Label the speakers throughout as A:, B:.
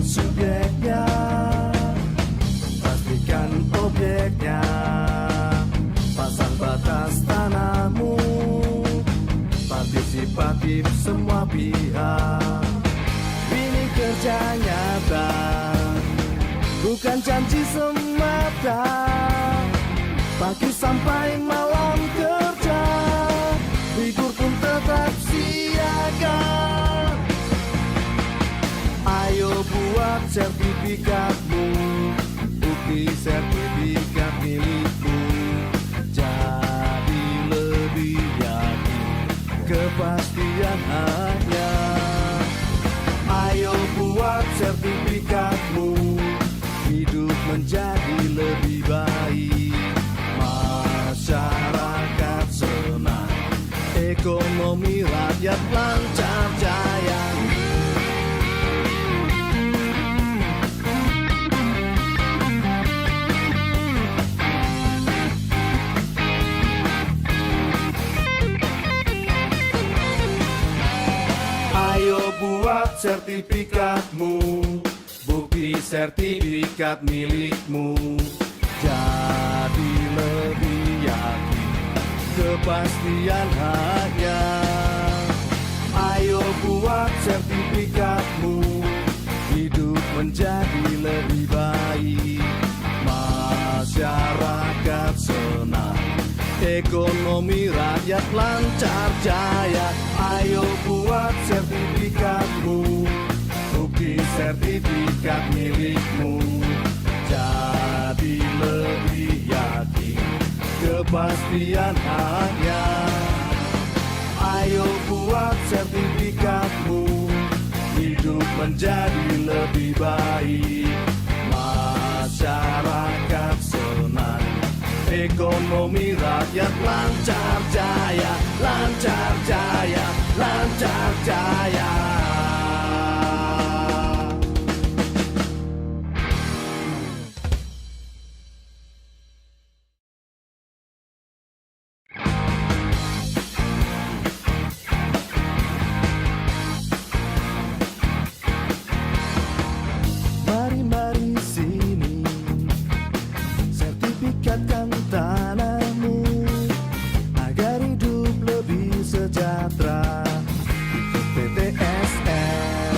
A: subjeknya, pastikan objeknya, pasang batas tanahmu, partisipatif semua pihak. Ini kerja nyata, bukan janji semata. Pagi sampai malam kerja, libur pun tetap siaga. Ayo buat sertifikatmu, bukti sertifikat milikmu. Jadi lebih yakin, kepastian hanya. Ayo buat sertifikatmu, hidup menjadi lebih baik. Masyarakat senang, ekonomi rakyat lancar jaya. Ayo buat sertifikatmu, bukti sertifikat milikmu. Jadi lebih yakin, kepastian hanya. Ayo buat sertifikatmu, hidup menjadi lebih baik. Masyarakat senang, ekonomi rakyat lancar jaya. Ayo buat sertifikatmu, bukti sertifikat milikmu. Jadi lebih yakin, kepastian hanya. Ayo buat sertifikatmu, hidup menjadi lebih baik. Masyarakat senang, ekonomi rakyat lancar jaya, lancar jaya, lancar jaya. Mari-mari sini, sertifikatkan tanahmu agar hidup lebih sejahtera. Ikut PTSL,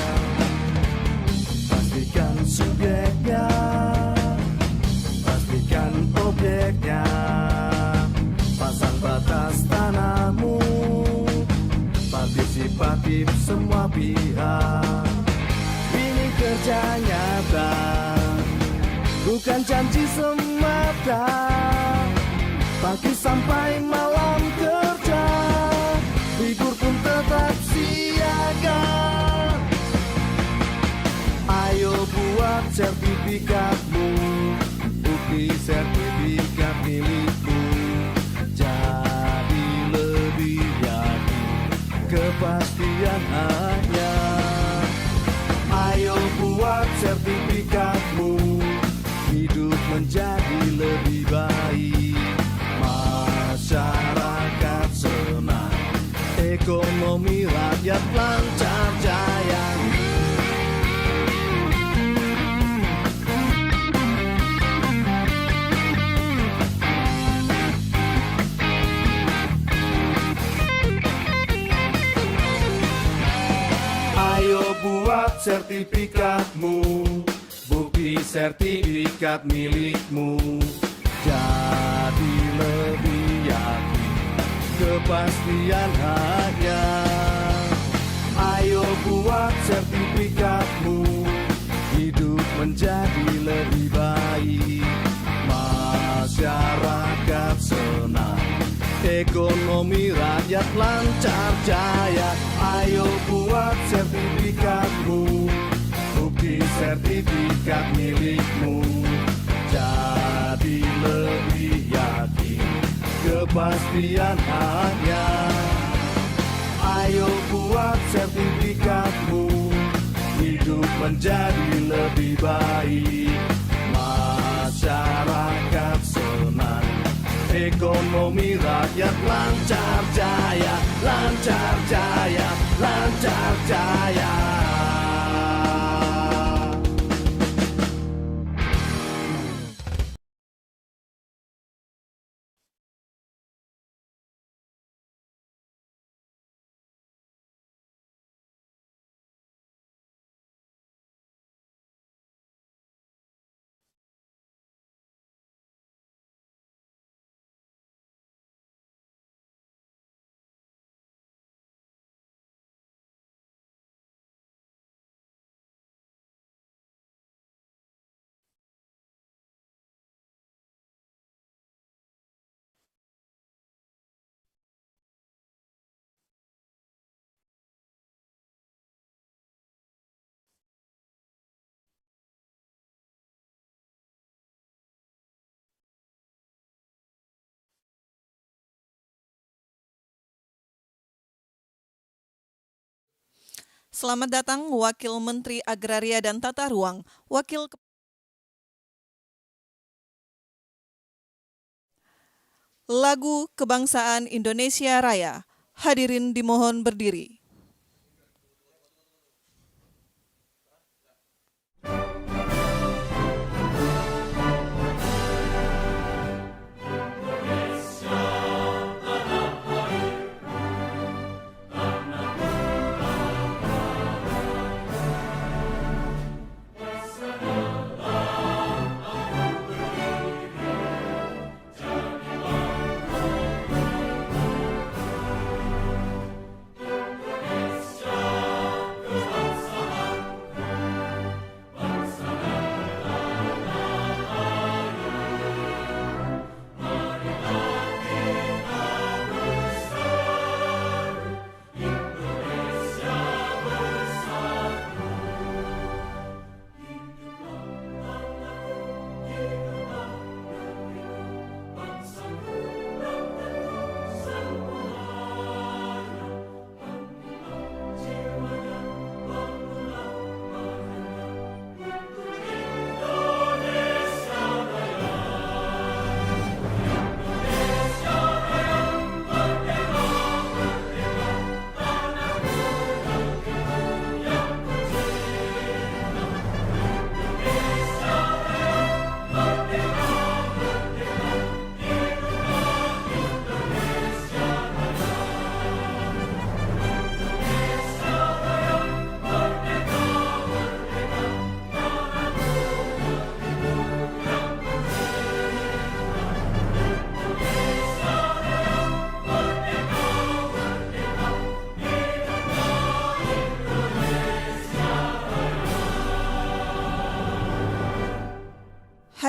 A: pastikan subjeknya, pastikan objeknya, pasang batas tanahmu, partisipatif semua pihak. Ini kerja nyata, bukan janji semata. Pagi sampai malam kerja, libur pun tetap siaga. Ayo buat sertifikatmu, bukti sertifikat milikmu. Jadi lebih yakin, kepastian hanya. Ayo buat sertifikatmu, hidup menjadi lebih baik. Masyarakat senang, ekonomi rakyat lancar jaya. Ayo buat sertifikatmu, bukti sertifikat milikmu. Jadi lebih yakin, kepastian hanya. Ayo buat sertifikatmu, hidup menjadi lebih baik. Masyarakat senang, ekonomi rakyat lancar jaya. Ayo buat sertifikatmu, bukti sertifikat milikmu. Jadi lebih yakin, kepastian hanya. Ayo buat sertifikatmu, hidup menjadi lebih baik. Masyarakat senang, ekonomi rakyat lancar jaya, lancar jaya, lancar jaya.
B: Selamat datang Wakil Menteri Agraria dan Tata Ruang, Lagu Kebangsaan Indonesia Raya. Hadirin dimohon berdiri.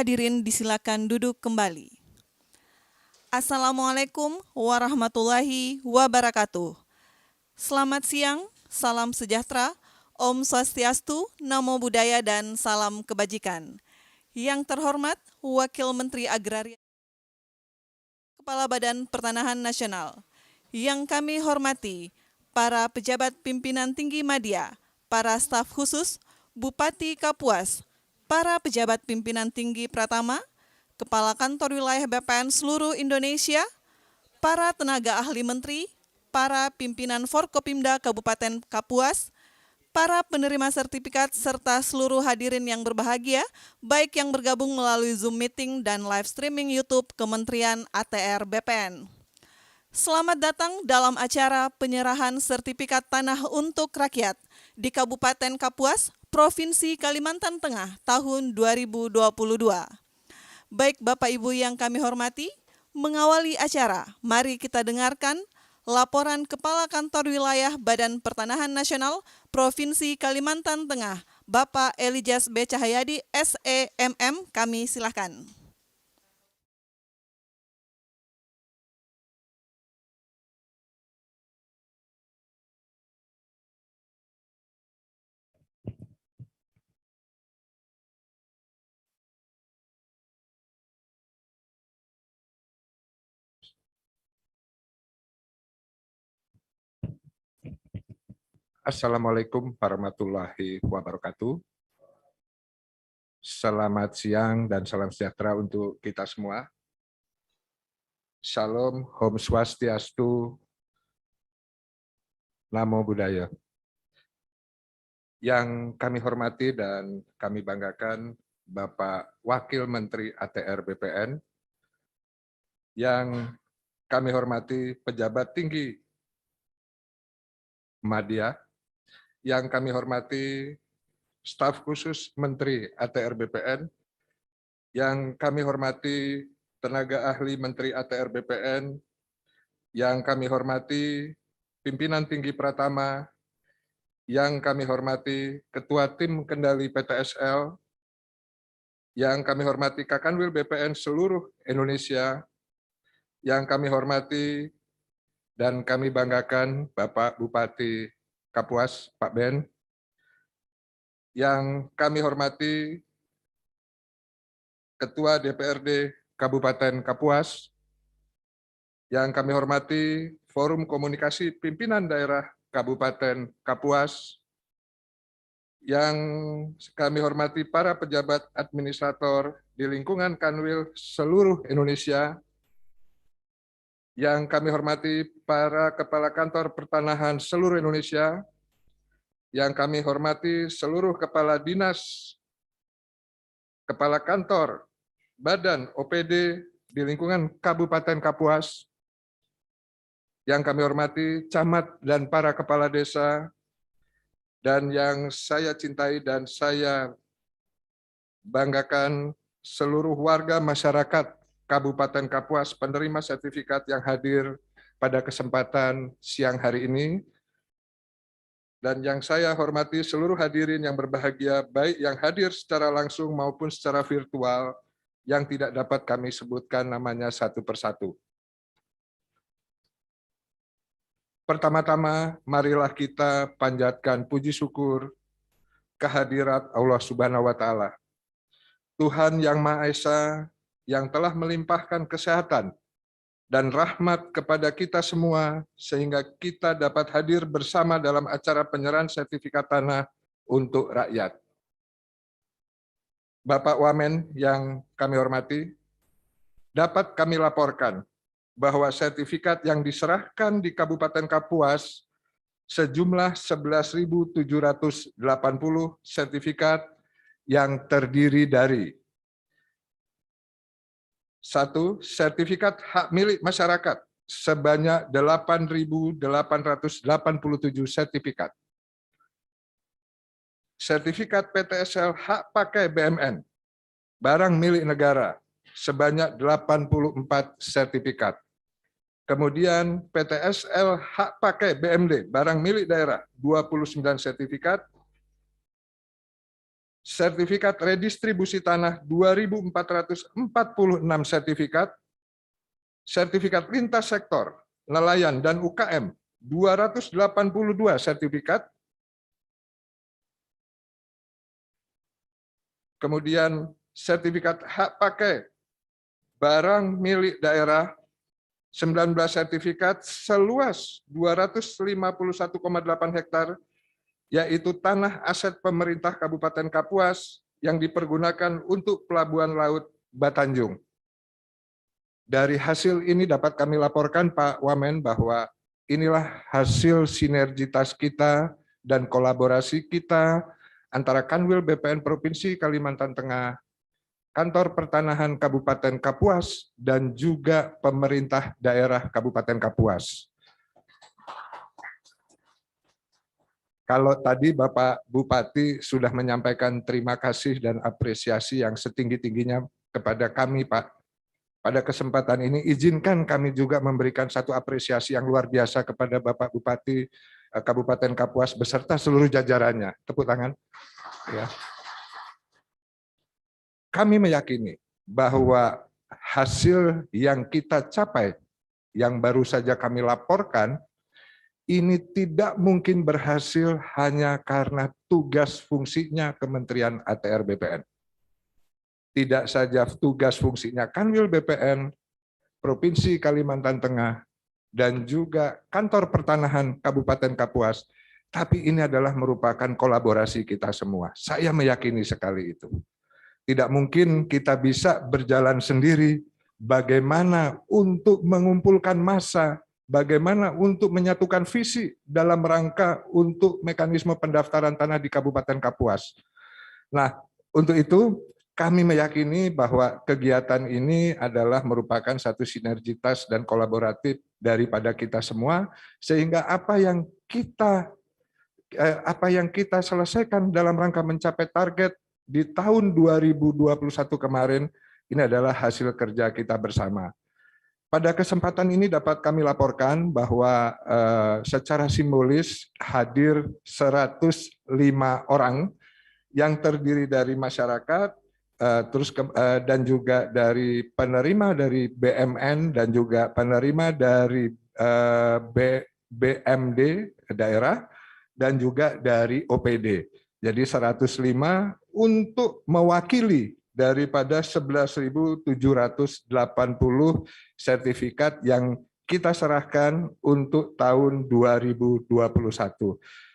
B: Hadirin disilakan duduk kembali. Assalamualaikum warahmatullahi wabarakatuh. Selamat siang, salam sejahtera, Om Swastiastu, Namo Buddhaya, dan salam kebajikan. Yang terhormat Wakil Menteri Agraria, Kepala Badan Pertanahan Nasional. Yang kami hormati para pejabat pimpinan tinggi media, para staf khusus, Bupati Kapuas, para pejabat pimpinan tinggi Pratama, Kepala Kantor Wilayah BPN seluruh Indonesia, para tenaga ahli menteri, para pimpinan Forkopimda Kabupaten Kapuas, para penerima sertifikat, serta seluruh hadirin yang berbahagia, baik yang bergabung melalui Zoom Meeting dan live streaming YouTube Kementerian ATR BPN. Selamat datang dalam acara penyerahan sertifikat tanah untuk rakyat di Kabupaten Kapuas, Provinsi Kalimantan Tengah tahun 2022. Baik Bapak Ibu yang kami hormati, mengawali acara, mari kita dengarkan laporan Kepala Kantor Wilayah Badan Pertanahan Nasional Provinsi Kalimantan Tengah, Bapak Elijaz B. Cahyadi, SEMM, kami silakan.
C: Assalamualaikum warahmatullahi wabarakatuh. Selamat siang dan salam sejahtera untuk kita semua. Salam, Om Swastiastu, Namo Buddhaya. Yang kami hormati dan kami banggakan Bapak Wakil Menteri ATR BPN, yang kami hormati pejabat tinggi media, yang kami hormati staf khusus Menteri ATR BPN, yang kami hormati tenaga ahli Menteri ATR BPN, yang kami hormati pimpinan tinggi Pratama, yang kami hormati Ketua Tim Kendali PTSL, yang kami hormati Kakanwil BPN seluruh Indonesia, yang kami hormati dan kami banggakan Bapak Bupati Kapuas, Pak Ben, yang kami hormati Ketua DPRD Kabupaten Kapuas, yang kami hormati Forum Komunikasi Pimpinan Daerah Kabupaten Kapuas, Yang kami hormati para pejabat administrator di lingkungan Kanwil seluruh Indonesia, yang kami hormati para kepala kantor pertanahan seluruh Indonesia, yang kami hormati seluruh kepala dinas, kepala kantor, badan OPD di lingkungan Kabupaten Kapuas, yang kami hormati camat dan para kepala desa, dan yang saya cintai dan saya banggakan seluruh warga masyarakat Kabupaten Kapuas penerima sertifikat yang hadir pada kesempatan siang hari ini. Dan yang saya hormati seluruh hadirin yang berbahagia, baik yang hadir secara langsung maupun secara virtual, yang tidak dapat kami sebutkan namanya satu persatu. Pertama-tama, marilah kita panjatkan puji syukur kehadirat Allah Subhanahu wa Ta'ala, Tuhan yang Maha Esa, yang telah melimpahkan kesehatan dan rahmat kepada kita semua, sehingga kita dapat hadir bersama dalam acara penyerahan sertifikat tanah untuk rakyat. Bapak Wamen yang kami hormati, dapat kami laporkan bahwa sertifikat yang diserahkan di Kabupaten Kapuas sejumlah 11.780 sertifikat yang terdiri dari: 1. Sertifikat hak milik masyarakat sebanyak 8.887 sertifikat. Sertifikat PTSL hak pakai BMN, barang milik negara, sebanyak 84 sertifikat. Kemudian PTSL hak pakai BMD, barang milik daerah, 29 sertifikat. Sertifikat redistribusi tanah 2.446 sertifikat. Sertifikat lintas sektor, nelayan dan UKM 282 sertifikat. Kemudian sertifikat hak pakai barang milik daerah 19 sertifikat seluas 251,8 hektar, yaitu tanah aset pemerintah Kabupaten Kapuas yang dipergunakan untuk Pelabuhan Laut Batanjung. Dari hasil ini dapat kami laporkan, Pak Wamen, bahwa inilah hasil sinergitas kita dan kolaborasi kita antara Kanwil BPN Provinsi Kalimantan Tengah, Kantor Pertanahan Kabupaten Kapuas, dan juga pemerintah daerah Kabupaten Kapuas. Kalau tadi Bapak Bupati sudah menyampaikan terima kasih dan apresiasi yang setinggi-tingginya kepada kami, Pak. Pada kesempatan ini, izinkan kami juga memberikan satu apresiasi yang luar biasa kepada Bapak Bupati Kabupaten Kapuas beserta seluruh jajarannya. Tepuk tangan. Ya. Kami meyakini bahwa hasil yang kita capai, yang baru saja kami laporkan, ini tidak mungkin berhasil hanya karena tugas fungsinya Kementerian ATR BPN. Tidak saja tugas fungsinya Kanwil BPN, Provinsi Kalimantan Tengah, dan juga Kantor Pertanahan Kabupaten Kapuas, tapi ini adalah merupakan kolaborasi kita semua. Saya meyakini sekali itu. Tidak mungkin kita bisa berjalan sendiri, bagaimana untuk mengumpulkan massa, bagaimana untuk menyatukan visi dalam rangka untuk mekanisme pendaftaran tanah di Kabupaten Kapuas. Nah, untuk itu kami meyakini bahwa kegiatan ini adalah merupakan satu sinergitas dan kolaboratif daripada kita semua, sehingga apa yang kita selesaikan dalam rangka mencapai target di tahun 2021 kemarin, ini adalah hasil kerja kita bersama. Pada kesempatan ini dapat kami laporkan bahwa secara simbolis hadir 105 orang yang terdiri dari masyarakat, dan juga dari penerima dari BMN dan juga penerima dari BMD daerah dan juga dari OPD. Jadi 105 untuk mewakili daripada 11.780 sertifikat yang kita serahkan untuk tahun 2021.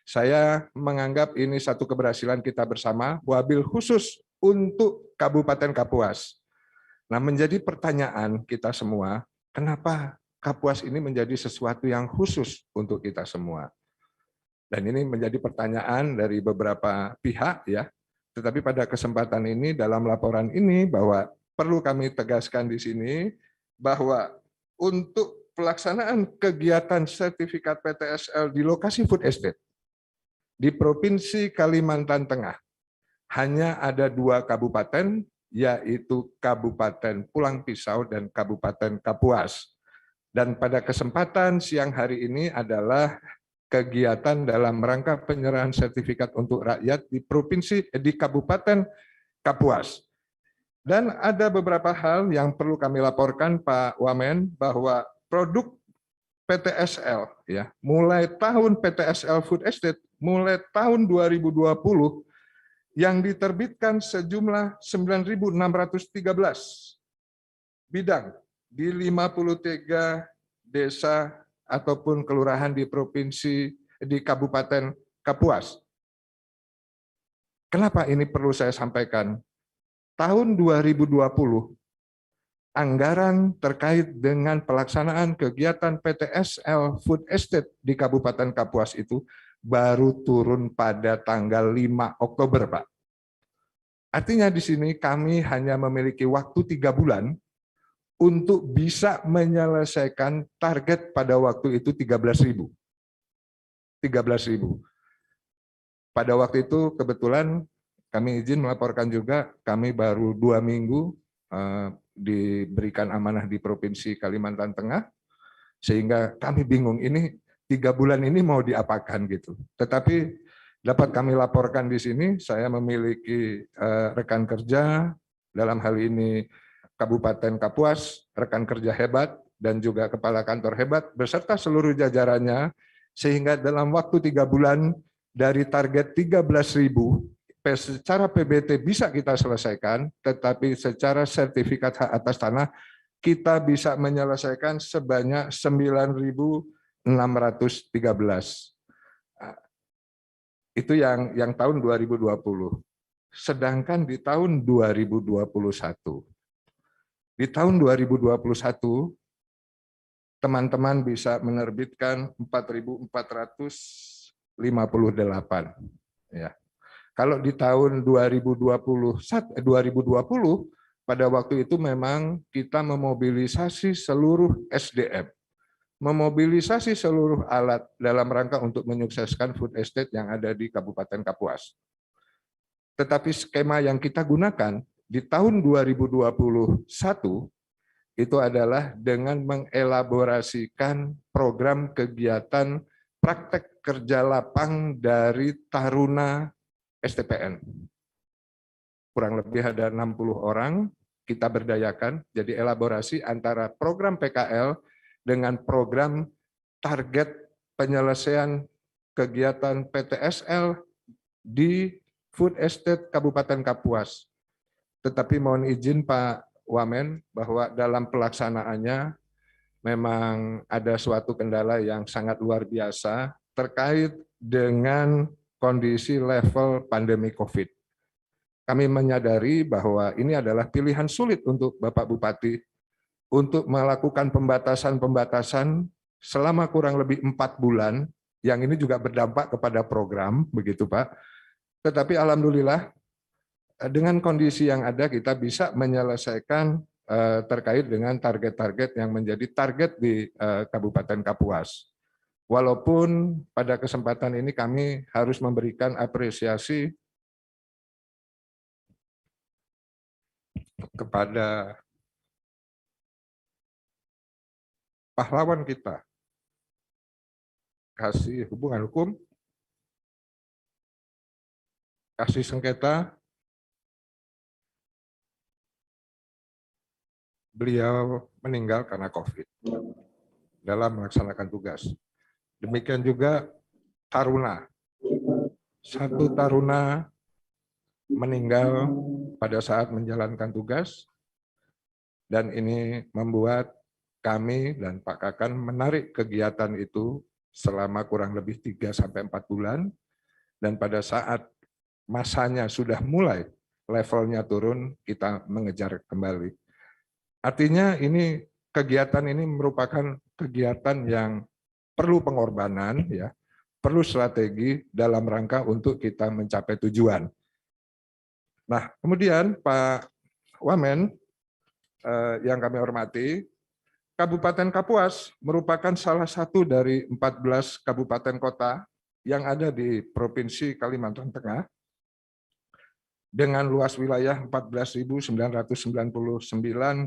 C: Saya menganggap ini satu keberhasilan kita bersama, wabil khusus untuk Kabupaten Kapuas. Nah, menjadi pertanyaan kita semua, kenapa Kapuas ini menjadi sesuatu yang khusus untuk kita semua? Dan ini menjadi pertanyaan dari beberapa pihak ya. Tetapi pada kesempatan ini dalam laporan ini bahwa perlu kami tegaskan di sini bahwa untuk pelaksanaan kegiatan sertifikat PTSL di lokasi food estate di Provinsi Kalimantan Tengah hanya ada 2 kabupaten, yaitu Kabupaten Pulang Pisau dan Kabupaten Kapuas. Dan pada kesempatan siang hari ini adalah kegiatan dalam rangka penyerahan sertifikat untuk rakyat di Kabupaten Kapuas. Dan ada beberapa hal yang perlu kami laporkan Pak Wamen, bahwa produk PTSL ya, mulai tahun PTSL Food Estate mulai tahun 2020 yang diterbitkan sejumlah 9.613 bidang di 53 desa ataupun kelurahan di Kabupaten Kapuas. Kenapa ini perlu saya sampaikan? Tahun 2020 anggaran terkait dengan pelaksanaan kegiatan PTSL Food Estate di Kabupaten Kapuas itu baru turun pada tanggal 5 Oktober, Pak. Artinya di sini kami hanya memiliki waktu 3 bulan untuk bisa menyelesaikan target pada waktu itu 13.000. Pada waktu itu kebetulan kami izin melaporkan juga, kami baru 2 minggu diberikan amanah di Provinsi Kalimantan Tengah, sehingga kami bingung ini 3 bulan ini mau diapakan gitu. Tetapi dapat kami laporkan di sini, saya memiliki rekan kerja, dalam hal ini Kabupaten Kapuas, rekan kerja hebat, dan juga kepala kantor hebat, beserta seluruh jajarannya, sehingga dalam waktu 3 bulan dari target 13.000, secara PBT bisa kita selesaikan, tetapi secara sertifikat hak atas tanah kita bisa menyelesaikan sebanyak 9.613. Itu yang tahun 2020. Sedangkan di tahun 2021, teman-teman bisa menerbitkan 4.458. Ya. Kalau di tahun 2020 pada waktu itu memang kita memobilisasi seluruh SDM, memobilisasi seluruh alat dalam rangka untuk menyukseskan food estate yang ada di Kabupaten Kapuas. Tetapi skema yang kita gunakan di tahun 2021 itu adalah dengan mengelaborasikan program kegiatan praktek kerja lapang dari Taruna STPN. Kurang lebih ada 60 orang kita berdayakan, jadi elaborasi antara program PKL dengan program target penyelesaian kegiatan PTSL di Food Estate Kabupaten Kapuas. Tetapi mohon izin Pak Wamen bahwa dalam pelaksanaannya memang ada suatu kendala yang sangat luar biasa terkait dengan kondisi level pandemi COVID. Kami menyadari bahwa ini adalah pilihan sulit untuk Bapak Bupati untuk melakukan pembatasan-pembatasan selama kurang lebih 4 bulan, yang ini juga berdampak kepada program, begitu Pak. Tetapi alhamdulillah dengan kondisi yang ada kita bisa menyelesaikan terkait dengan target-target yang menjadi target di Kabupaten Kapuas. Walaupun pada kesempatan ini kami harus memberikan apresiasi kepada pahlawan kita, kasih hubungan hukum, kasih sengketa, beliau meninggal karena COVID dalam melaksanakan tugas. Demikian juga taruna. 1 taruna meninggal pada saat menjalankan tugas, dan ini membuat kami dan Pak Kakan menarik kegiatan itu selama kurang lebih 3-4 bulan, dan pada saat masanya sudah mulai levelnya turun, kita mengejar kembali. Artinya ini kegiatan ini merupakan kegiatan yang perlu pengorbanan, ya, perlu strategi dalam rangka untuk kita mencapai tujuan. Nah, kemudian Pak Wamen, yang kami hormati, Kabupaten Kapuas merupakan salah satu dari 14 kabupaten kota yang ada di Provinsi Kalimantan Tengah dengan luas wilayah 14.999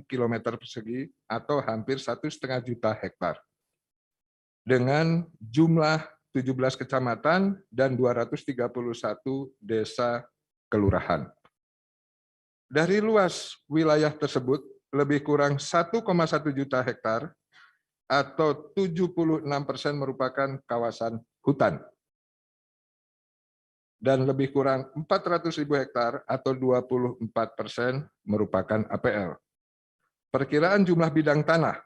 C: km persegi atau hampir 1,5 juta hektar. Dengan jumlah 17 kecamatan dan 231 desa kelurahan. Dari luas wilayah tersebut, lebih kurang 1,1 juta hektar atau 76% merupakan kawasan hutan. Dan lebih kurang 400.000 hektar atau 24% merupakan APL. Perkiraan jumlah bidang tanah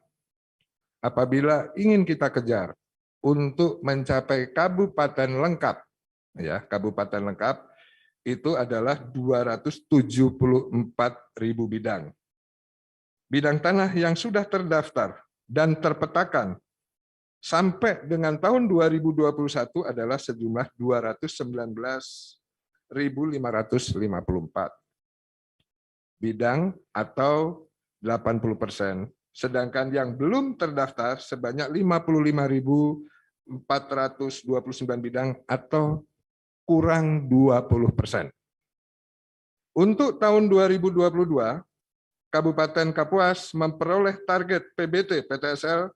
C: apabila ingin kita kejar untuk mencapai kabupaten lengkap, ya, kabupaten lengkap itu adalah 274.000 bidang. Bidang tanah yang sudah terdaftar dan terpetakan sampai dengan tahun 2021 adalah sejumlah 219.554 bidang atau 80%. Sedangkan yang belum terdaftar sebanyak 55.429 bidang atau kurang 20%. Untuk tahun 2022, Kabupaten Kapuas memperoleh target PBT PTSL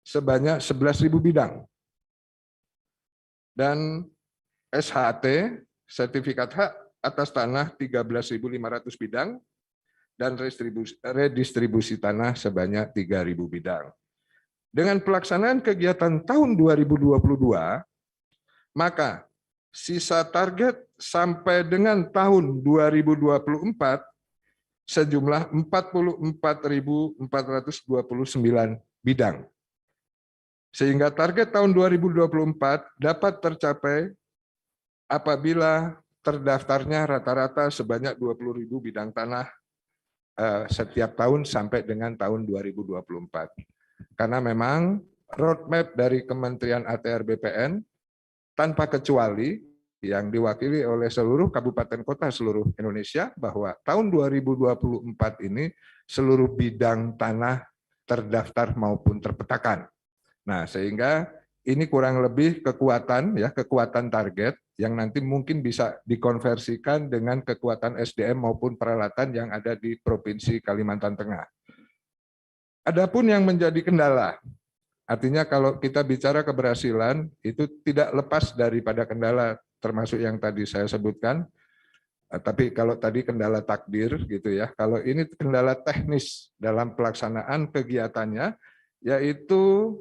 C: sebanyak 11.000 bidang. Dan SHT, sertifikat hak atas tanah 13.500 bidang, dan redistribusi tanah sebanyak 3.000 bidang. Dengan pelaksanaan kegiatan tahun 2022, maka sisa target sampai dengan tahun 2024 sejumlah 44.429 bidang. Sehingga target tahun 2024 dapat tercapai apabila terdaftarnya rata-rata sebanyak 20.000 bidang tanah setiap tahun sampai dengan tahun 2024. Karena memang roadmap dari Kementerian ATR BPN tanpa kecuali yang diwakili oleh seluruh kabupaten kota seluruh Indonesia bahwa tahun 2024 ini seluruh bidang tanah terdaftar maupun terpetakan. Nah, sehingga ini kurang lebih kekuatan target yang nanti mungkin bisa dikonversikan dengan kekuatan SDM maupun peralatan yang ada di Provinsi Kalimantan Tengah. Adapun yang menjadi kendala, artinya kalau kita bicara keberhasilan itu tidak lepas daripada kendala termasuk yang tadi saya sebutkan, tapi kalau tadi kendala takdir gitu ya, kalau ini kendala teknis dalam pelaksanaan kegiatannya, yaitu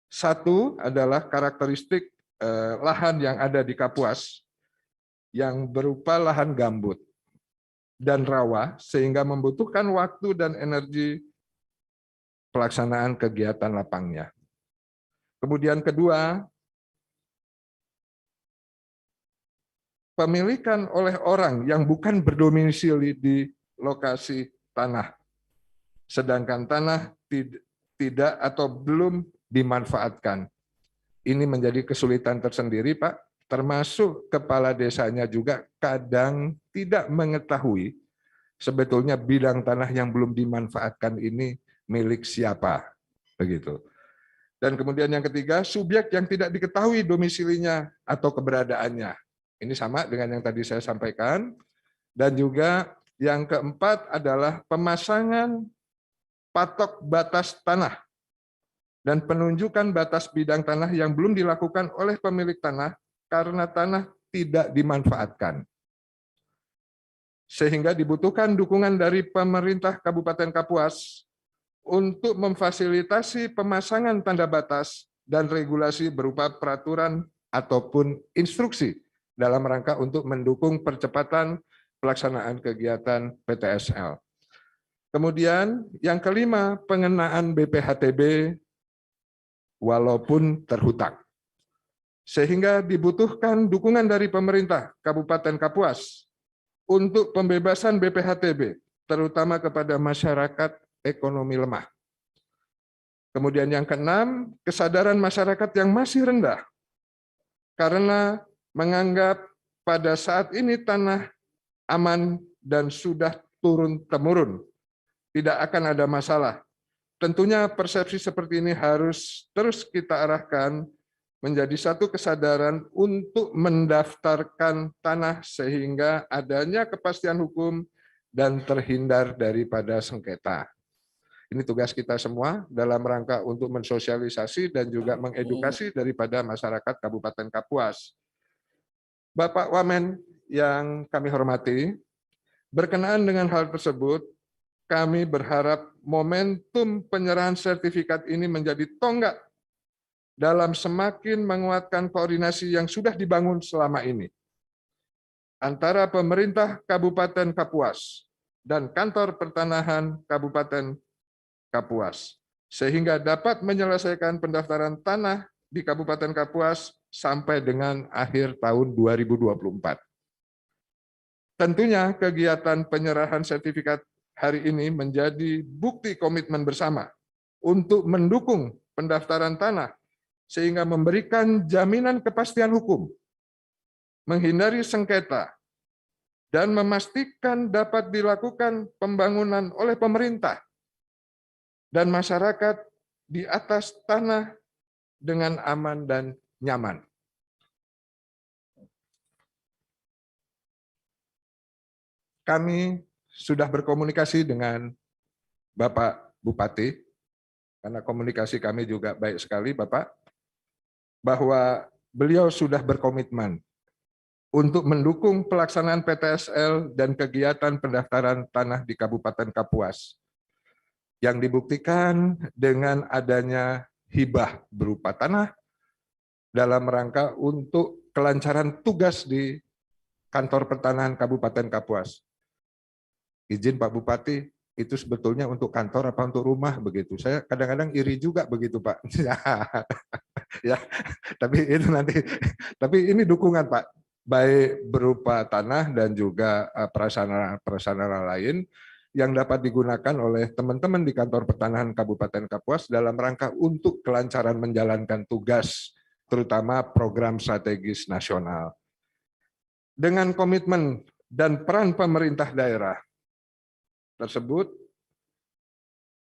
C: satu adalah karakteristik lahan yang ada di Kapuas yang berupa lahan gambut dan rawa sehingga membutuhkan waktu dan energi pelaksanaan kegiatan lapangnya. Kemudian kedua, pemilikan oleh orang yang bukan berdomisili di lokasi tanah, sedangkan tanah tidak atau belum dimanfaatkan. Ini menjadi kesulitan tersendiri, Pak, termasuk kepala desanya juga kadang tidak mengetahui sebetulnya bidang tanah yang belum dimanfaatkan ini milik siapa, begitu. Dan kemudian yang ketiga, subjek yang tidak diketahui domisilinya atau keberadaannya. Ini sama dengan yang tadi saya sampaikan. Dan juga yang keempat adalah pemasangan patok batas tanah dan penunjukan batas bidang tanah yang belum dilakukan oleh pemilik tanah karena tanah tidak dimanfaatkan. Sehingga dibutuhkan dukungan dari pemerintah Kabupaten Kapuas untuk memfasilitasi pemasangan tanda batas dan regulasi berupa peraturan ataupun instruksi dalam rangka untuk mendukung percepatan pelaksanaan kegiatan PTSL. Kemudian yang kelima, pengenaan BPHTB walaupun terhutang. sehingga dibutuhkan dukungan dari pemerintah Kabupaten Kapuas untuk pembebasan BPHTB, terutama kepada masyarakat ekonomi lemah. Kemudian yang keenam, kesadaran masyarakat yang masih rendah karena menganggap pada saat ini tanah aman dan sudah turun-temurun, tidak akan ada masalah. Tentunya persepsi seperti ini harus terus kita arahkan menjadi satu kesadaran untuk mendaftarkan tanah sehingga adanya kepastian hukum dan terhindar daripada sengketa. Ini tugas kita semua dalam rangka untuk mensosialisasi dan juga mengedukasi daripada masyarakat Kabupaten Kapuas. Bapak Wamen yang kami hormati, berkenaan dengan hal tersebut, kami berharap momentum penyerahan sertifikat ini menjadi tonggak dalam semakin menguatkan koordinasi yang sudah dibangun selama ini antara pemerintah Kabupaten Kapuas dan Kantor Pertanahan Kabupaten Kapuas, sehingga dapat menyelesaikan pendaftaran tanah di Kabupaten Kapuas sampai dengan akhir tahun 2024. Tentunya kegiatan penyerahan sertifikat hari ini menjadi bukti komitmen bersama untuk mendukung pendaftaran tanah sehingga memberikan jaminan kepastian hukum, menghindari sengketa, dan memastikan dapat dilakukan pembangunan oleh pemerintah dan masyarakat di atas tanah dengan aman dan nyaman. Kami sudah berkomunikasi dengan Bapak Bupati, karena komunikasi kami juga baik sekali, Bapak, bahwa beliau sudah berkomitmen untuk mendukung pelaksanaan PTSL dan kegiatan pendaftaran tanah di Kabupaten Kapuas, yang dibuktikan dengan adanya hibah berupa tanah dalam rangka untuk kelancaran tugas di Kantor Pertanahan Kabupaten Kapuas. Izin Pak Bupati, itu sebetulnya untuk kantor apa untuk rumah begitu? Saya kadang-kadang iri juga begitu Pak. Ya, tapi itu nanti. Tapi ini dukungan Pak, baik berupa tanah dan juga prasarana lain yang dapat digunakan oleh teman-teman di Kantor Pertanahan Kabupaten Kapuas dalam rangka untuk kelancaran menjalankan tugas, terutama program strategis nasional. Dengan komitmen dan peran pemerintah daerah tersebut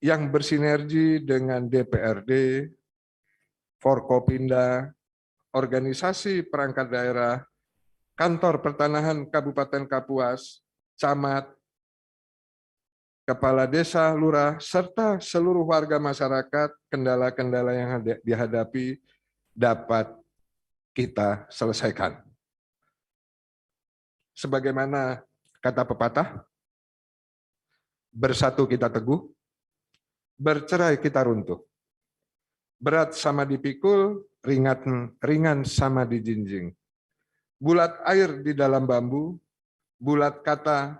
C: yang bersinergi dengan DPRD, Forkopimda, organisasi perangkat daerah, Kantor Pertanahan Kabupaten Kapuas, camat, kepala desa, lurah, serta seluruh warga masyarakat, kendala-kendala yang dihadapi dapat kita selesaikan. Sebagaimana kata pepatah, bersatu kita teguh, bercerai kita runtuh. Berat sama dipikul, ringan sama dijinjing. Bulat air di dalam bambu, bulat kata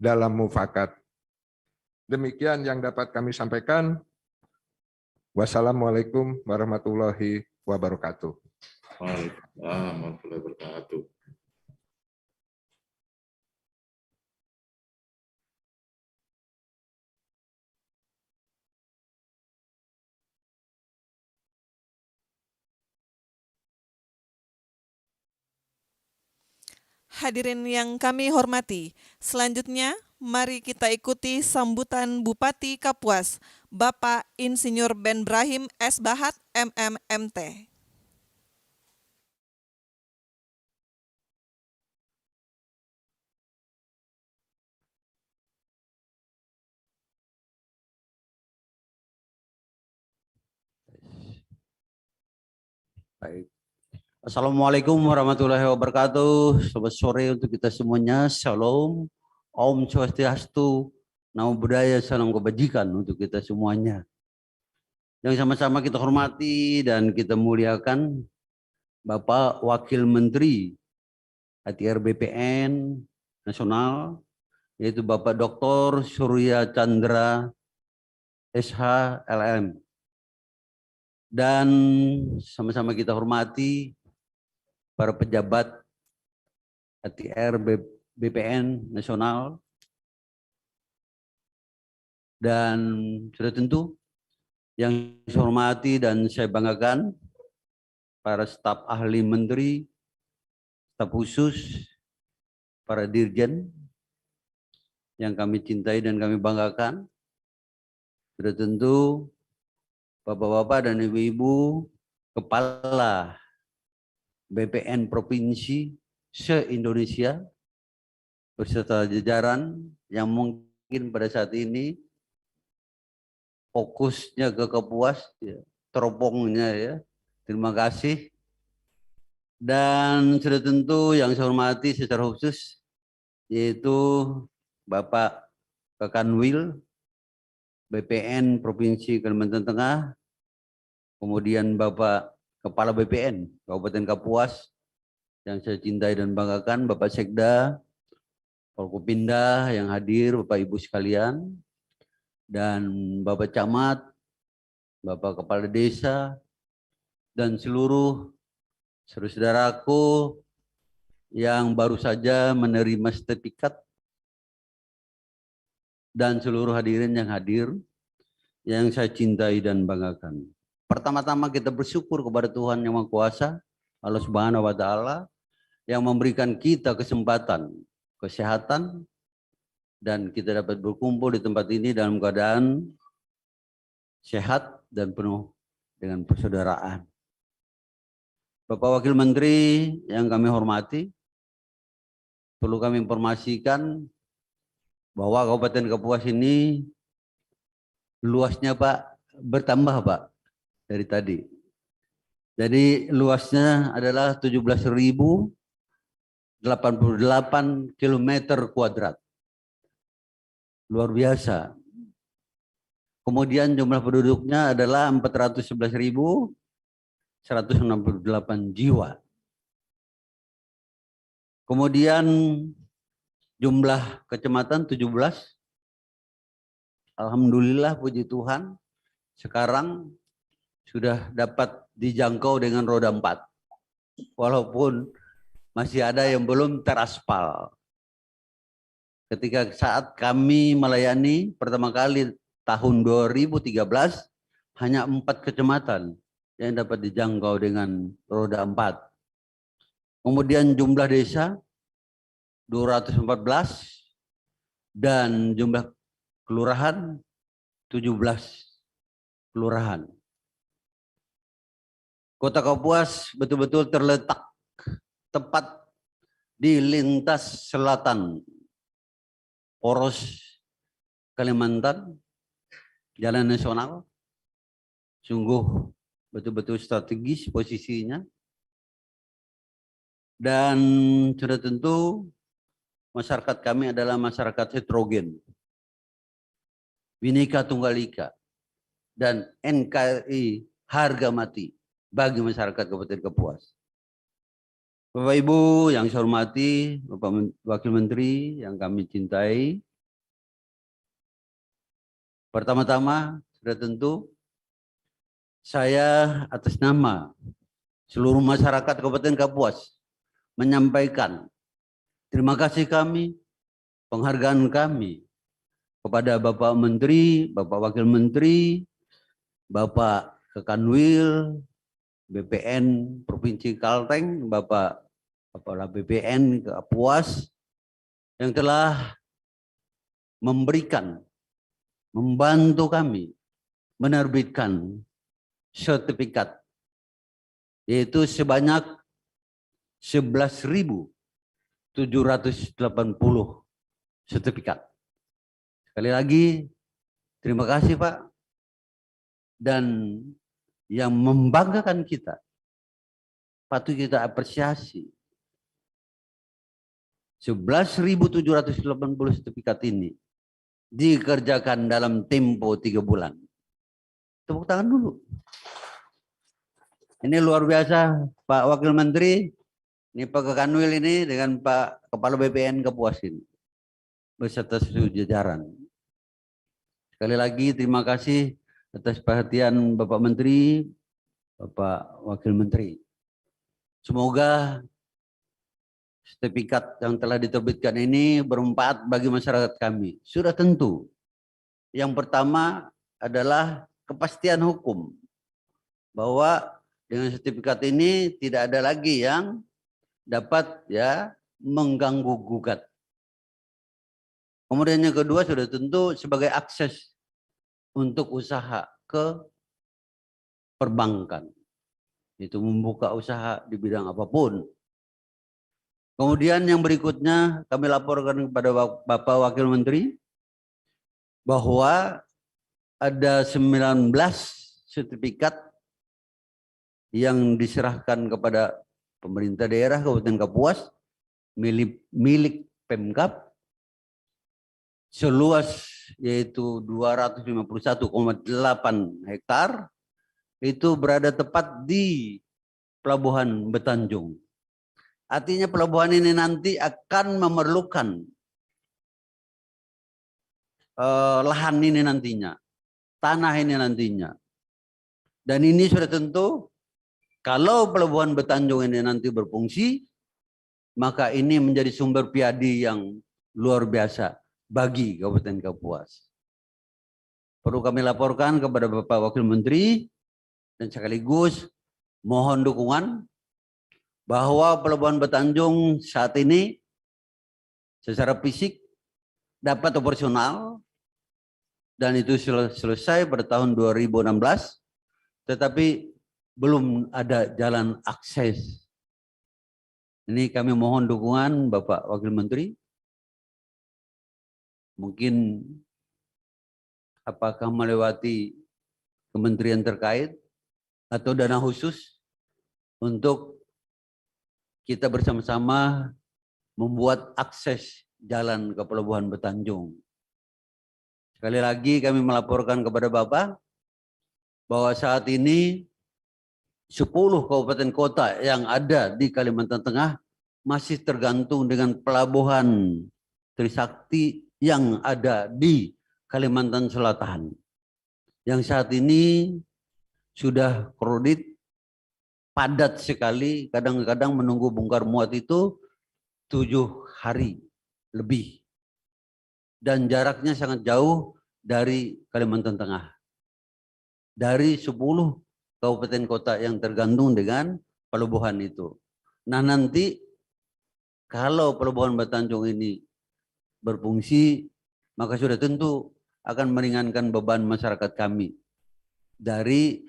C: dalam mufakat. Demikian yang dapat kami sampaikan. Wassalamualaikum warahmatullahi wabarakatuh.
D: Waalaikumsalam warahmatullahi wabarakatuh.
B: Hadirin yang kami hormati, selanjutnya mari kita ikuti sambutan Bupati Kapuas, Bapak Insinyur Ben Brahim S. Bahat, MMMT.
E: Baik. Assalamualaikum warahmatullahi wabarakatuh. Selamat sore untuk kita semuanya. Shalom, Om Swastiastu, Namo Buddhaya, salam kebajikan untuk kita semuanya. Yang sama-sama kita hormati dan kita muliakan Bapak Wakil Menteri ATR BPN Nasional, yaitu Bapak Dr. Surya Chandra SH LM. Dan sama-sama kita hormati para pejabat ATR BPN nasional, dan sudah tentu yang saya hormati dan saya banggakan para staf ahli menteri, staf khusus, para dirjen yang kami cintai dan kami banggakan. Sudah tentu Bapak-bapak dan Ibu-ibu kepala BPN provinsi se-Indonesia beserta jajaran yang mungkin pada saat ini fokusnya ke Kapuas, ya, teropongnya ya. Terima kasih. Dan sudah tentu yang saya hormati secara khusus yaitu Bapak Kakanwil BPN Provinsi Kalimantan Tengah, kemudian Bapak Kepala BPN Kabupaten Kapuas yang saya cintai dan banggakan, Bapak Sekda, Forkopimda yang hadir, Bapak Ibu sekalian, dan Bapak Camat, Bapak Kepala Desa, dan seluruh saudara-saudaraku yang baru saja menerima sertifikat, dan seluruh hadirin yang hadir, yang saya cintai dan banggakan. Pertama-tama kita bersyukur kepada Tuhan Yang Maha Kuasa, Allah Subhanahu wa Ta'ala, yang memberikan kita kesempatan, kesehatan, dan kita dapat berkumpul di tempat ini dalam keadaan sehat dan penuh dengan persaudaraan. Bapak Wakil Menteri yang kami hormati, perlu kami informasikan bahwa Kabupaten Kapuas ini luasnya Pak bertambah Pak dari tadi. Jadi luasnya adalah 17.088 km kuadrat. Luar biasa. Kemudian jumlah penduduknya adalah 411.168 jiwa. Kemudian jumlah kecamatan 17. Alhamdulillah puji Tuhan sekarang sudah dapat dijangkau dengan roda 4. Walaupun masih ada yang belum teraspal. Ketika saat kami melayani pertama kali tahun 2013 hanya 4 kecamatan yang dapat dijangkau dengan roda 4. Kemudian jumlah desa 214 dan jumlah kelurahan 17 kelurahan. Kota Kapuas betul-betul terletak tepat di lintas selatan poros Kalimantan, jalan nasional, sungguh betul-betul strategis posisinya. Dan sudah tentu masyarakat kami adalah masyarakat heterogen, Bhinneka Tunggal Ika, dan NKRI harga mati bagi masyarakat Kabupaten Kapuas. Bapak Ibu yang saya hormati, Bapak Wakil Menteri yang kami cintai, pertama-tama sudah tentu saya atas nama seluruh masyarakat Kabupaten Kapuas menyampaikan terima kasih kami, penghargaan kami kepada Bapak Menteri, Bapak Wakil Menteri, Bapak Kakanwil, BPN Provinsi Kalteng, Bapak Kepala BPN Kapuas yang telah membantu kami menerbitkan sertifikat, yaitu sebanyak 11.780 sertifikat. Sekali lagi, terima kasih Pak. Dan yang membanggakan kita, patut kita apresiasi. 11.780 sertifikat ini dikerjakan dalam tempo 3 bulan. Tepuk tangan dulu. Ini luar biasa Pak Wakil Menteri, ini Pak Kakanwil ini dengan Pak Kepala BPN Kapuas ini, beserta seluruh jajaran. Sekali lagi terima kasih atas perhatian Bapak Menteri, Bapak Wakil Menteri. Semoga sertifikat yang telah diterbitkan ini bermanfaat bagi masyarakat kami? Sudah tentu. Yang pertama adalah kepastian hukum. Bahwa dengan sertifikat ini tidak ada lagi yang dapat mengganggu gugat. Kemudian yang kedua sudah tentu sebagai akses untuk usaha ke perbankan. Itu membuka usaha di bidang apapun. Kemudian yang berikutnya kami laporkan kepada Bapak Wakil Menteri bahwa ada 19 sertifikat yang diserahkan kepada pemerintah daerah Kabupaten Kapuas milik Pemkab seluas yaitu 251,8 hektar itu berada tepat di Pelabuhan Betanjung. Artinya pelabuhan ini nanti akan memerlukan lahan ini nantinya, tanah ini nantinya. Dan ini sudah tentu kalau Pelabuhan Betanjung ini nanti berfungsi, maka ini menjadi sumber piadi yang luar biasa bagi Kabupaten Kapuas. Perlu kami laporkan kepada Bapak Wakil Menteri dan sekaligus mohon dukungan bahwa Pelabuhan Betanjung saat ini secara fisik dapat operasional dan itu selesai pada tahun 2016, tetapi belum ada jalan akses. Ini kami mohon dukungan Bapak Wakil Menteri. Mungkin apakah melewati kementerian terkait atau dana khusus untuk kita bersama-sama membuat akses jalan ke Pelabuhan Betanjung. Sekali lagi kami melaporkan kepada Bapak bahwa saat ini 10 kabupaten kota yang ada di Kalimantan Tengah masih tergantung dengan pelabuhan Trisakti yang ada di Kalimantan Selatan. Yang saat ini sudah kredit padat sekali, kadang-kadang menunggu bongkar muat itu 7 hari lebih. Dan jaraknya sangat jauh dari Kalimantan Tengah. Dari 10 kabupaten kota yang tergantung dengan pelabuhan itu. Nah nanti kalau Pelabuhan Betanjung ini berfungsi, maka sudah tentu akan meringankan beban masyarakat kami dari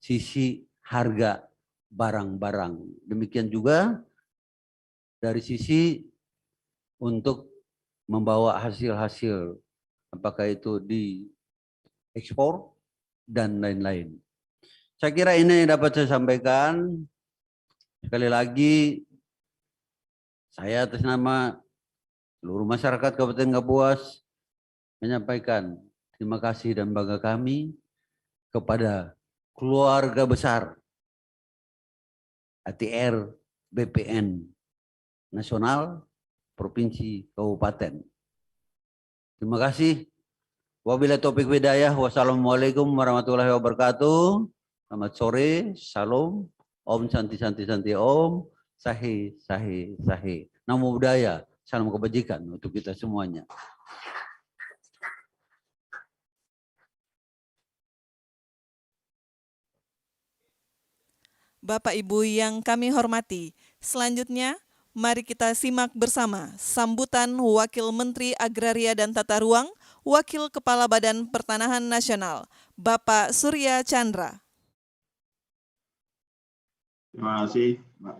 E: sisi harga barang-barang. Demikian juga dari sisi untuk membawa hasil-hasil, apakah itu di ekspor dan lain-lain. Saya kira ini yang dapat saya sampaikan. Sekali lagi, saya atas nama seluruh masyarakat Kabupaten Kapuas menyampaikan terima kasih dan bangga kami kepada keluarga besar ATR BPN Nasional Provinsi Kabupaten. Terima kasih. Wabillahi taufiq hidayah. Wassalamualaikum warahmatullahi wabarakatuh. Selamat sore. Salam. Om Santi Santi Santi Om. Sahi Sahi Sahi. Namo Buddhaya. Salam kebajikan untuk kita semuanya.
B: Bapak Ibu yang kami hormati, selanjutnya mari kita simak bersama sambutan Wakil Menteri Agraria dan Tata Ruang, Wakil Kepala Badan Pertanahan Nasional, Bapak Surya Chandra.
F: Terima kasih, Mbak.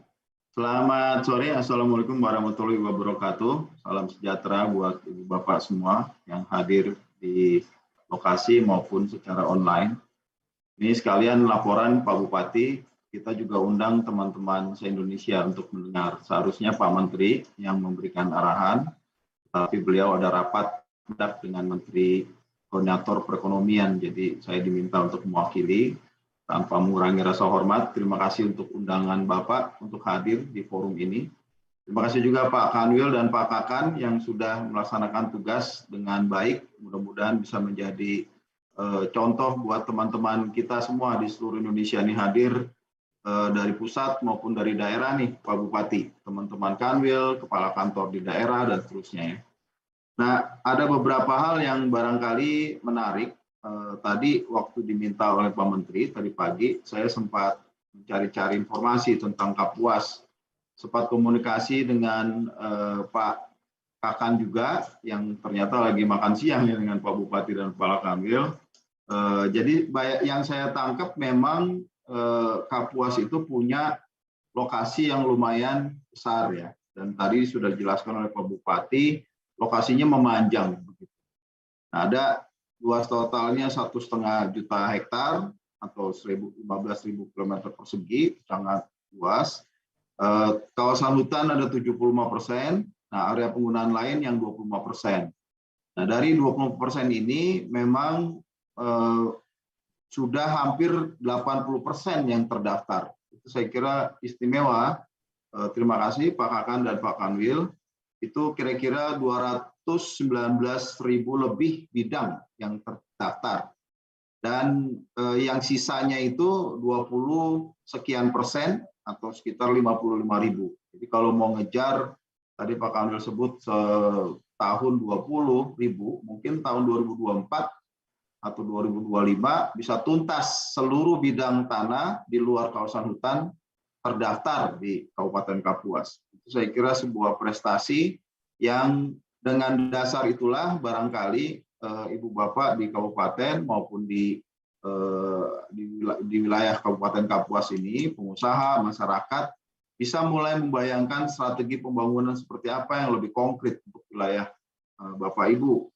F: Selamat sore, Assalamualaikum warahmatullahi wabarakatuh. Salam sejahtera buat Ibu Bapak semua yang hadir di lokasi maupun secara online. Ini sekalian laporan Pak Bupati, kita juga undang teman-teman se-Indonesia untuk mendengar. Seharusnya Pak Menteri yang memberikan arahan, tapi beliau ada rapat dengan Menteri Koordinator Perekonomian, jadi saya diminta untuk mewakili. Tanpa mengurangi rasa hormat, terima kasih untuk undangan Bapak untuk hadir di forum ini. Terima kasih juga Pak Kanwil dan Pak Kakan yang sudah melaksanakan tugas dengan baik. Mudah-mudahan bisa menjadi contoh buat teman-teman kita semua di seluruh Indonesia ini hadir dari pusat maupun dari daerah nih Pak Bupati, teman-teman Kanwil, kepala kantor di daerah dan seterusnya ya. Nah, ada beberapa hal yang barangkali menarik. Tadi waktu diminta oleh Pak Menteri tadi pagi, saya sempat mencari-cari informasi tentang Kapuas, sempat komunikasi dengan Pak Kakan juga yang ternyata lagi makan siang ya dengan Pak Bupati dan Kepala Kanwil. Jadi yang saya tangkap memang Kapuas itu punya lokasi yang lumayan besar ya, dan tadi sudah dijelaskan oleh Pak Bupati, lokasinya memanjang. Nah, ada luas totalnya 1,5 juta hektar atau 15.000 km persegi, sangat luas. Kawasan hutan ada 75%, nah area penggunaan lain yang 25%. Nah, dari 20% ini memang sudah hampir 80% yang terdaftar. Itu saya kira istimewa. Terima kasih Pak Kakan dan Pak Kanwil. Itu kira-kira 219.000 lebih bidang yang terdaftar. Dan yang sisanya itu 20 sekian persen atau sekitar 55.000. Jadi kalau mau ngejar, tadi Pak Kanwil sebut tahun 20.000, mungkin tahun 2024 atau 2025 bisa tuntas seluruh bidang tanah di luar kawasan hutan terdaftar di Kabupaten Kapuas. Itu saya kira sebuah prestasi yang dengan dasar itulah barangkali Ibu Bapak di kabupaten maupun di wilayah Kabupaten Kapuas ini, pengusaha, masyarakat bisa mulai membayangkan strategi pembangunan seperti apa yang lebih konkret untuk wilayah Bapak Ibu.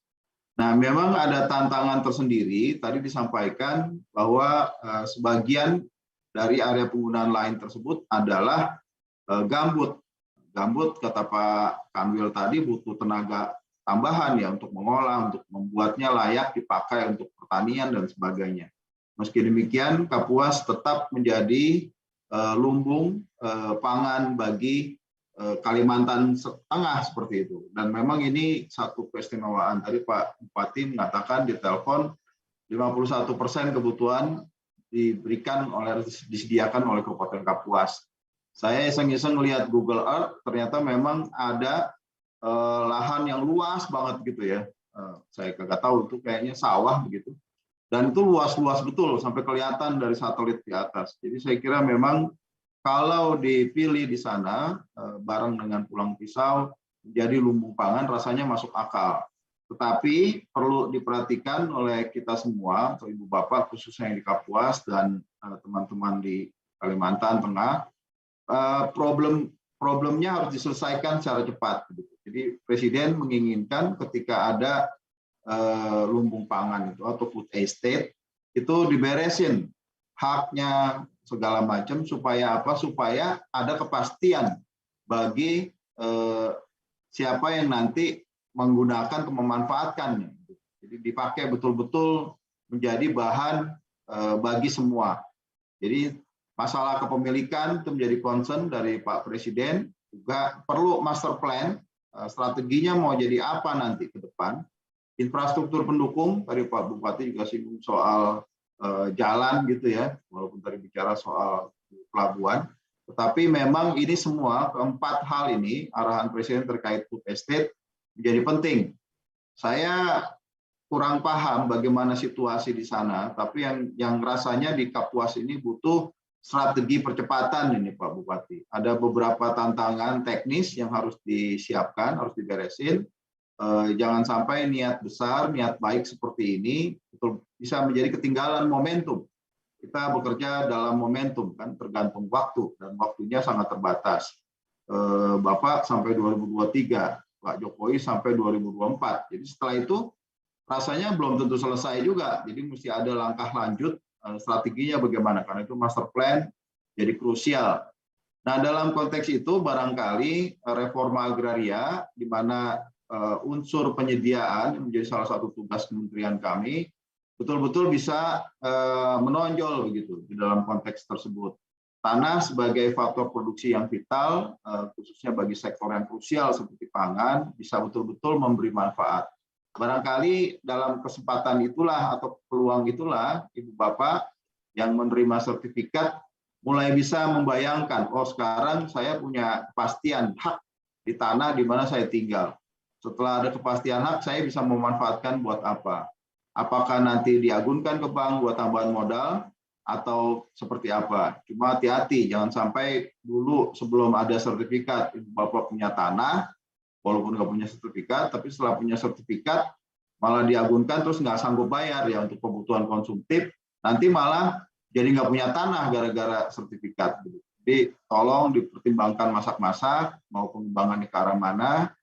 F: Nah, memang ada tantangan tersendiri. Tadi disampaikan bahwa sebagian dari area penggunaan lain tersebut adalah gambut. Gambut, kata Pak Kanwil tadi, butuh tenaga tambahan ya untuk mengolah, untuk membuatnya layak dipakai untuk pertanian dan sebagainya. Meski demikian, Kapuas tetap menjadi lumbung pangan bagi Kalimantan Tengah seperti itu. Dan memang ini satu keistimewaan. Tadi Pak Bupati mengatakan di telepon 51% kebutuhan disediakan oleh Kabupaten Kapuas. Saya iseng-iseng melihat Google Earth, ternyata memang ada lahan yang luas banget gitu ya. Saya nggak tahu itu kayaknya sawah begitu. Dan itu luas-luas betul sampai kelihatan dari satelit di atas. Jadi saya kira memang kalau dipilih di sana bareng dengan Pulang Pisau menjadi lumbung pangan, rasanya masuk akal. Tetapi perlu diperhatikan oleh kita semua, atau Ibu Bapak khususnya yang di Kapuas dan teman-teman di Kalimantan Tengah, problemnya harus diselesaikan secara cepat. Jadi Presiden menginginkan ketika ada lumbung pangan itu atau food estate itu diberesin haknya segala macam supaya apa? Supaya ada kepastian bagi siapa yang nanti menggunakan atau memanfaatkannya. Jadi dipakai betul-betul menjadi bahan bagi semua. Jadi masalah kepemilikan itu menjadi concern dari Pak Presiden, juga perlu master plan, strateginya mau jadi apa nanti ke depan. Infrastruktur pendukung, tadi Pak Bupati juga singgung soal jalan gitu ya, walaupun tadi bicara soal pelabuhan, tetapi memang ini semua, keempat hal ini, arahan Presiden terkait food estate menjadi penting. Saya kurang paham bagaimana situasi di sana, tapi yang rasanya di Kapuas ini butuh strategi percepatan ini Pak Bupati. Ada beberapa tantangan teknis yang harus disiapkan, harus diberesin. Jangan sampai niat besar, niat baik seperti ini betul bisa menjadi ketinggalan momentum. Kita bekerja dalam momentum kan, tergantung waktu dan waktunya sangat terbatas. Bapak sampai 2023, Pak Jokowi sampai 2024. Jadi setelah itu rasanya belum tentu selesai juga. Jadi mesti ada langkah lanjut, strateginya bagaimana, karena itu master plan jadi krusial. Nah, dalam konteks itu barangkali reforma agraria di mana unsur penyediaan menjadi salah satu tugas kementerian kami betul-betul bisa menonjol begitu di dalam konteks tersebut. Tanah sebagai faktor produksi yang vital, khususnya bagi sektor yang krusial seperti pangan, bisa betul-betul memberi manfaat. Barangkali dalam kesempatan itulah atau peluang itulah Ibu Bapak yang menerima sertifikat mulai bisa membayangkan, oh sekarang saya punya kepastian hak di tanah di mana saya tinggal. Setelah ada kepastian hak, saya bisa memanfaatkan buat apa? Apakah nanti diagunkan ke bank buat tambahan modal atau seperti apa? Cuma hati-hati, jangan sampai dulu sebelum ada sertifikat, Ibu Bapak punya tanah, walaupun nggak punya sertifikat, tapi setelah punya sertifikat malah diagunkan terus nggak sanggup bayar ya untuk kebutuhan konsumtif, nanti malah jadi nggak punya tanah gara-gara sertifikat. Jadi tolong dipertimbangkan masak-masak mau pengembangannya ke arah mana,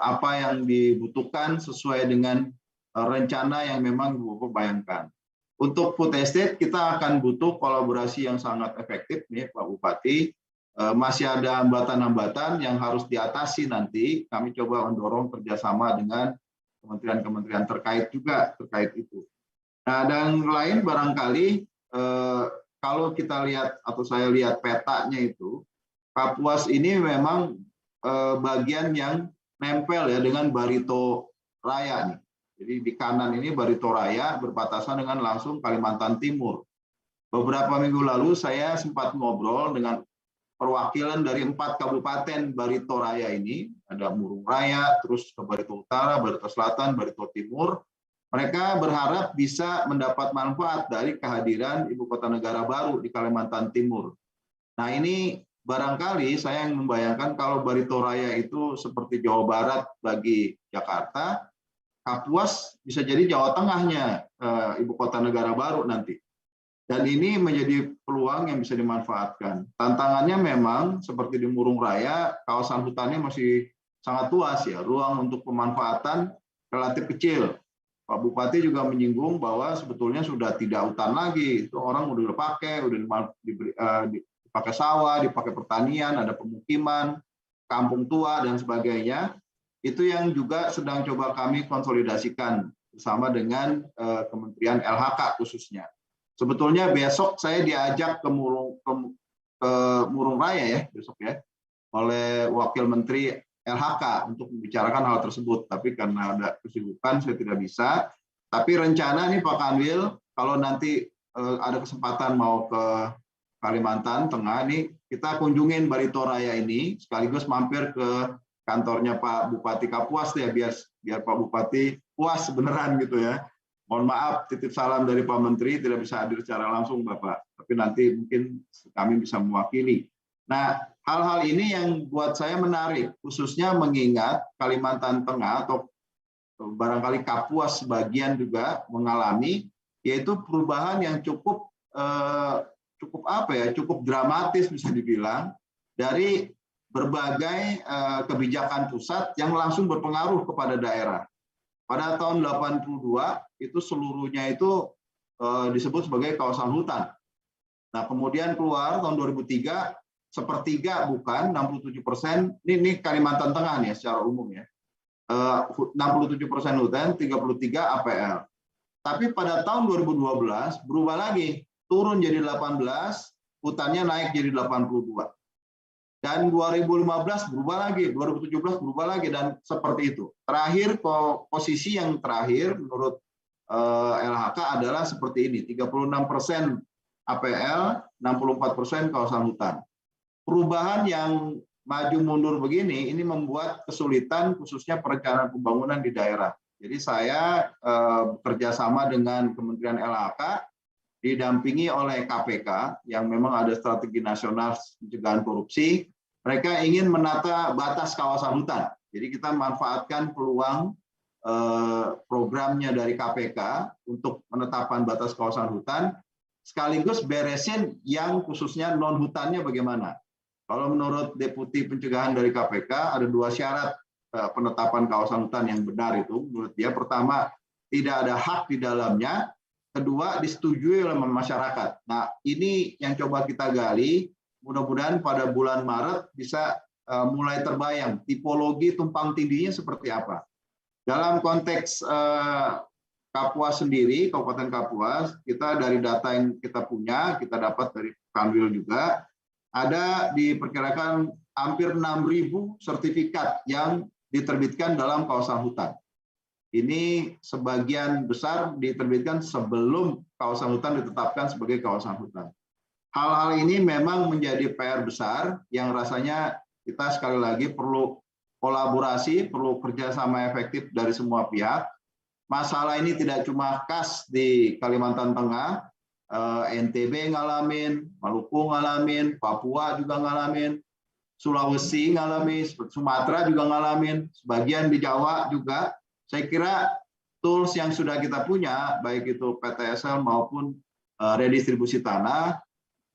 F: apa yang dibutuhkan sesuai dengan rencana yang memang Bapak bayangkan. Untuk food estate kita akan butuh kolaborasi yang sangat efektif nih Pak Bupati. Masih ada hambatan-hambatan yang harus diatasi nanti. Kami coba mendorong kerjasama dengan kementerian-kementerian terkait juga terkait itu. Nah, dan lain barangkali kalau kita lihat atau saya lihat petanya itu, Kapuas ini memang bagian yang nempel ya dengan Barito Raya nih. Jadi di kanan ini Barito Raya berbatasan dengan langsung Kalimantan Timur. Beberapa minggu lalu saya sempat ngobrol dengan perwakilan dari 4 kabupaten Barito Raya ini, ada Murung Raya, terus ke Barito Utara, Barito Selatan, Barito Timur. Mereka berharap bisa mendapat manfaat dari kehadiran Ibu Kota Negara baru di Kalimantan Timur. Nah ini barangkali saya yang membayangkan kalau Barito Raya itu seperti Jawa Barat bagi Jakarta, Kapuas bisa jadi Jawa Tengahnya Ibu Kota Negara baru nanti. Dan ini menjadi peluang yang bisa dimanfaatkan. Tantangannya memang seperti di Murung Raya, kawasan hutannya masih sangat luas ya, ruang untuk pemanfaatan relatif kecil. Pak Bupati juga menyinggung bahwa sebetulnya sudah tidak hutan lagi, itu orang udah dipakai, udah dipakai sawah, dipakai pertanian, ada pemukiman, kampung tua dan sebagainya. Itu yang juga sedang coba kami konsolidasikan bersama dengan Kementerian LHK khususnya. Sebetulnya besok saya diajak ke Murung Raya ya besok ya oleh Wakil Menteri LHK untuk membicarakan hal tersebut. Tapi karena ada kesibukan saya tidak bisa. Tapi rencana nih Pak Kanwil, kalau nanti ada kesempatan mau ke Kalimantan Tengah nih, kita kunjungin Barito Raya ini sekaligus mampir ke kantornya Pak Bupati Kapuas ya biar Pak Bupati puas beneran gitu ya. Mohon maaf, titip salam dari Pak Menteri, tidak bisa hadir secara langsung Bapak, tapi nanti mungkin kami bisa mewakili. Nah, hal-hal ini yang buat saya menarik, khususnya mengingat Kalimantan Tengah atau barangkali Kapuas sebagian juga mengalami, yaitu perubahan yang cukup dramatis bisa dibilang, dari berbagai kebijakan pusat yang langsung berpengaruh kepada daerah. Pada tahun 82 itu seluruhnya itu disebut sebagai kawasan hutan. Nah kemudian keluar tahun 2003 sepertiga bukan 67%. Ini Kalimantan Tengah nih secara umum ya. 67% hutan, 33 APL. Tapi pada tahun 2012 berubah lagi, turun jadi 18, hutannya naik jadi 82. Dan 2015 berubah lagi, 2017 berubah lagi, dan seperti itu. Terakhir, posisi yang terakhir menurut LHK adalah seperti ini, 36% APL, 64% kawasan hutan. Perubahan yang maju mundur begini, ini membuat kesulitan khususnya perencanaan pembangunan di daerah. Jadi saya bekerja sama dengan Kementerian LHK, didampingi oleh KPK, yang memang ada strategi nasional pencegahan korupsi. Mereka ingin menata batas kawasan hutan. Jadi kita manfaatkan peluang programnya dari KPK untuk penetapan batas kawasan hutan, sekaligus beresin yang khususnya non-hutannya bagaimana. Kalau menurut Deputi Pencegahan dari KPK, ada 2 syarat penetapan kawasan hutan yang benar itu. Menurut dia, pertama, tidak ada hak di dalamnya, kedua, disetujui oleh masyarakat. Nah, ini yang coba kita gali. Mudah-mudahan pada bulan Maret bisa mulai terbayang tipologi tumpang tindihnya seperti apa. Dalam konteks Kapuas sendiri, Kabupaten Kapuas, kita dari data yang kita punya, kita dapat dari Kanwil juga, ada diperkirakan hampir 6.000 sertifikat yang diterbitkan dalam kawasan hutan. Ini sebagian besar diterbitkan sebelum kawasan hutan ditetapkan sebagai kawasan hutan. hal-hal ini memang menjadi PR besar yang rasanya kita sekali lagi perlu kolaborasi, perlu kerjasama efektif dari semua pihak. Masalah ini tidak cuma khas di Kalimantan Tengah, NTB ngalamin, Maluku ngalamin, Papua juga ngalamin, Sulawesi ngalamin, Sumatera juga ngalamin, sebagian di Jawa juga. Saya kira tools yang sudah kita punya, baik itu PTSL maupun redistribusi tanah,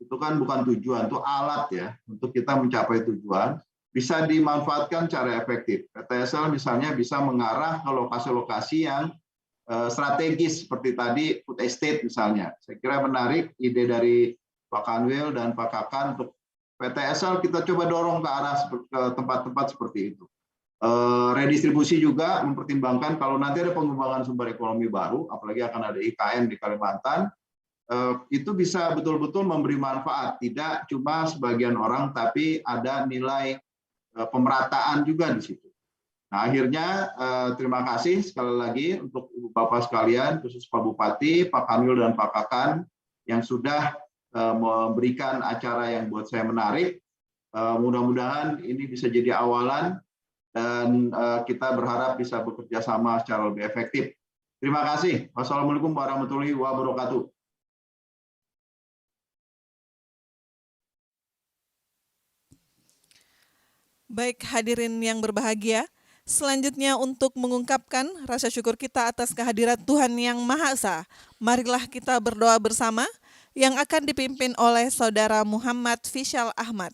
F: itu kan bukan tujuan, itu alat ya untuk kita mencapai tujuan, bisa dimanfaatkan secara efektif. PTSL misalnya bisa mengarah ke lokasi-lokasi yang strategis seperti tadi food estate misalnya. Saya kira menarik ide dari Pak Kanwil dan Pak Kakan untuk PTSL kita coba dorong ke arah ke tempat-tempat seperti itu. Redistribusi juga mempertimbangkan kalau nanti ada pengembangan sumber ekonomi baru, apalagi akan ada IKN di Kalimantan, itu bisa betul-betul memberi manfaat, tidak cuma sebagian orang, tapi ada nilai pemerataan juga di situ. Nah, akhirnya terima kasih sekali lagi untuk Ibu Bapak sekalian, khusus Pak Bupati, Pak Kanwil dan Pak Kakan yang sudah memberikan acara yang buat saya menarik. Mudah-mudahan ini bisa jadi awalan dan kita berharap bisa bekerja sama secara lebih efektif. Terima kasih. Wassalamualaikum warahmatullahi wabarakatuh.
B: Baik hadirin yang berbahagia, selanjutnya untuk mengungkapkan rasa syukur kita atas kehadiran Tuhan Yang Maha Esa, marilah kita berdoa bersama yang akan dipimpin oleh Saudara Muhammad Fishal Ahmad.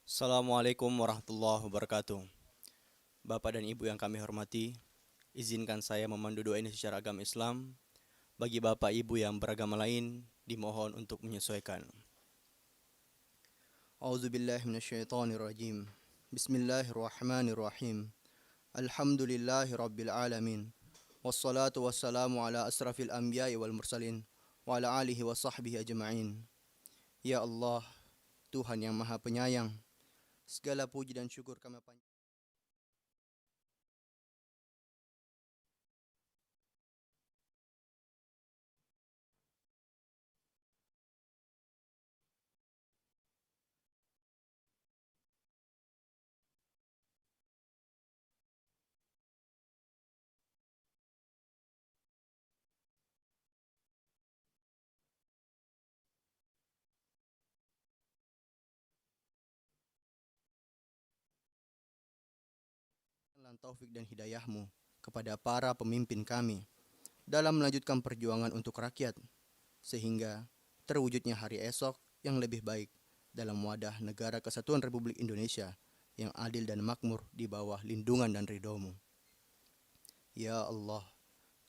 G: Assalamualaikum warahmatullahi wabarakatuh. Bapak dan Ibu yang kami hormati, izinkan saya memandu doa ini secara agama Islam. Bagi Bapak Ibu yang beragama lain, dimohon untuk menyesuaikan. A'udzubillahi minasyaitonirrajim. Bismillahirrahmanirrahim. Alhamdulillahi rabbil alamin. Wassalatu wassalamu ala asrafil anbiya'i wal mursalin wa ala alihi wa sahbihi ajma'in. Ya Allah, Tuhan yang Maha Penyayang, segala puji dan syukur kami panjatkan. Taufik dan hidayahmu kepada para pemimpin kami dalam melanjutkan perjuangan untuk rakyat, sehingga terwujudnya hari esok yang lebih baik dalam wadah negara kesatuan Republik Indonesia yang adil dan makmur di bawah lindungan dan ridho-Mu. Ya Allah,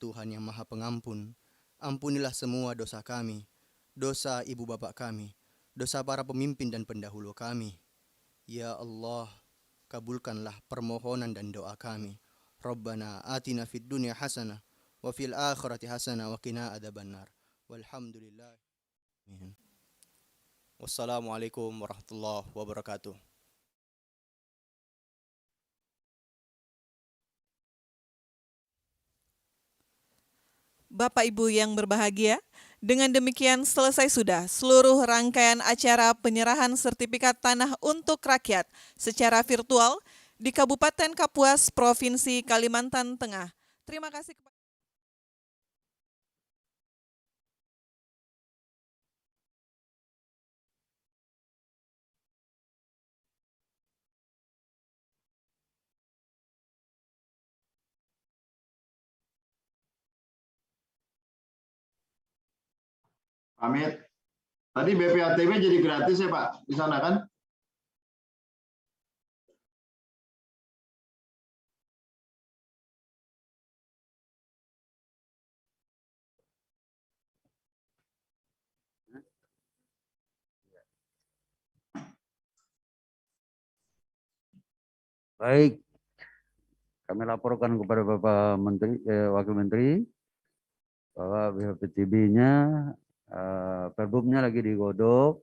G: Tuhan yang Maha Pengampun, ampunilah semua dosa kami, dosa ibu bapak kami, dosa para pemimpin dan pendahulu kami. Ya Allah, kabulkanlah permohonan dan doa kami. Rabbana atina fid dunya hasanah wa fil akhirati hasanah wa qina adzabannar. Walhamdulillah. Wassalamualaikum warahmatullahi wabarakatuh.
B: Bapak Ibu yang berbahagia, dengan demikian selesai sudah seluruh rangkaian acara penyerahan sertifikat tanah untuk rakyat secara virtual di Kabupaten Kapuas, Provinsi Kalimantan Tengah. Terima kasih kepada
F: Pamit. Tadi BPATB jadi gratis ya Pak di sana kan?
E: Baik, kami laporkan kepada Bapak Menteri, Wakil Menteri bahwa BPTB-nya, perbumnya lagi digodok,